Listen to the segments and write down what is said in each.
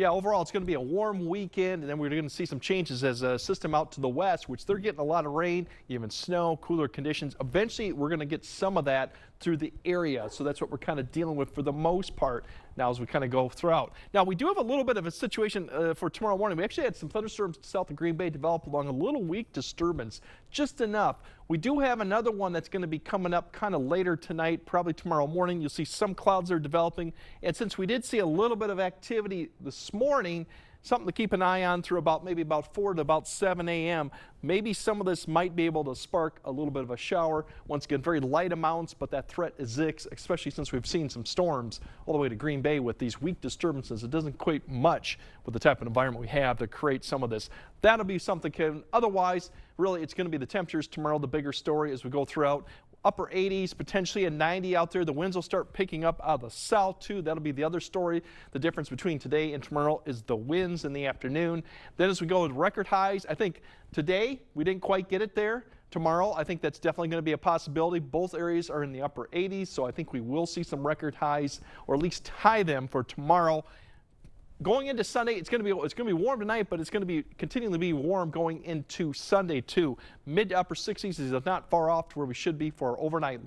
Yeah, overall, it's going to be a warm weekend, and then we're going to see some changes as a system out to the west, which they're getting a lot of rain, even snow, cooler conditions. Eventually, we're going to get some of that through the area, so that's what we're kind of dealing with for the most part now as we kind of go throughout. Now, we do have a little bit of a situation for tomorrow morning. We actually had some thunderstorms south of Green Bay develop along a little weak disturbance, just enough. We do have another one that's going to be coming up kind of later tonight, probably tomorrow morning. You'll see some clouds are developing, and since we did see a little bit of activity this morning, something to keep an eye on through maybe about 4 to about 7 a.m. Maybe some of this might be able to spark a little bit of a shower. Once again, very light amounts, but that threat exists, especially since we've seen some storms all the way to Green Bay with these weak disturbances. It doesn't equate much with the type of environment we have to create some of this. That'll be something, Kevin. Otherwise, really, it's going to be the temperatures tomorrow, the bigger story as we go throughout. Upper 80s, potentially a 90 out there. The winds will start picking up out of the south too. That'll be the other story. The difference between today and tomorrow is the winds in the afternoon. Then as we go with record highs, I think today we didn't quite get it there. Tomorrow, I think that's definitely going to be a possibility. Both areas are in the upper 80s, so I think we will see some record highs, or at least high them for tomorrow. Going into Sunday, it's going to be warm tonight, but it's going to be continuing to be warm going into Sunday too. Mid to upper 60s is not far off to where we should be for overnight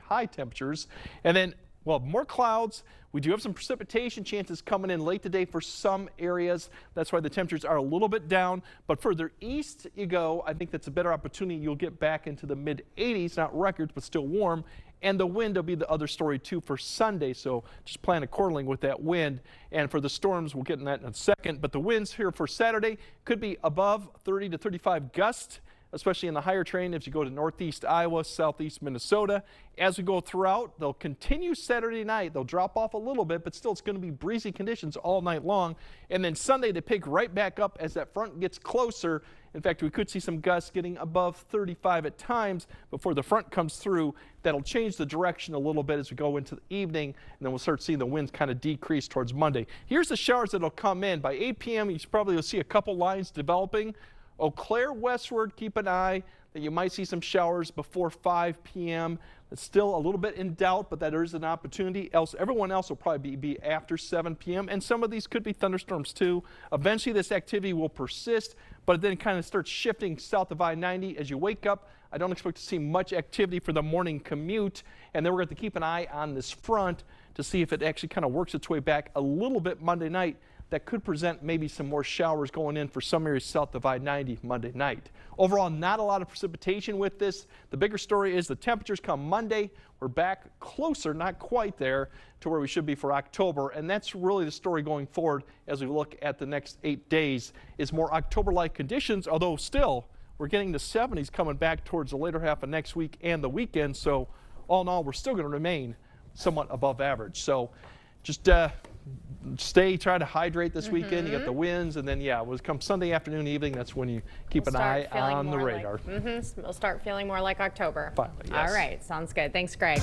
high temperatures. And then, well, more clouds. We do have some precipitation chances coming in late today for some areas. That's why the temperatures are a little bit down. But further east you go, I think that's a better opportunity. You'll get back into the mid 80s, not records, but still warm. And the wind will be the other story too for Sunday, so just plan accordingly with that wind. And for the storms, we'll get in that in a second. But the winds here for Saturday could be above 30 to 35 gusts, especially in the higher terrain as you go to northeast Iowa, southeast Minnesota. As we go throughout, they'll continue Saturday night. They'll drop off a little bit, but still it's going to be breezy conditions all night long. And then Sunday, they pick right back up as that front gets closer. In fact, we could see some gusts getting above 35 at times before the front comes through. That'll change the direction a little bit as we go into the evening, and then we'll start seeing the winds kind of decrease towards Monday. Here's the showers that'll come in. By 8 p.m., you probably will see a couple lines developing. Eau Claire westward, keep an eye that you might see some showers before 5 p.m. It's still a little bit in doubt, but that is an opportunity. Everyone else will probably be after 7 p.m. And some of these could be thunderstorms too. Eventually this activity will persist, but it then kind of starts shifting south of I-90 as you wake up. I don't expect to see much activity for the morning commute. And then we're going to keep an eye on this front to see if it actually kind of works its way back a little bit Monday night. That could present maybe some more showers going in for some areas south of I-90 Monday night. Overall, not a lot of precipitation with this. The bigger story is the temperatures come Monday. We're back closer, not quite there, to where we should be for October. And that's really the story going forward as we look at the next 8 days is more October-like conditions, although still we're getting the 70s coming back towards the later half of next week and the weekend. So all in all, we're still going to remain somewhat above average. So just try to hydrate this weekend. You got the winds, and then when it comes Sunday afternoon, evening, that's when you keep an eye on the radar. We'll start feeling more like October. Finally, yes. All right, sounds good. Thanks, Greg.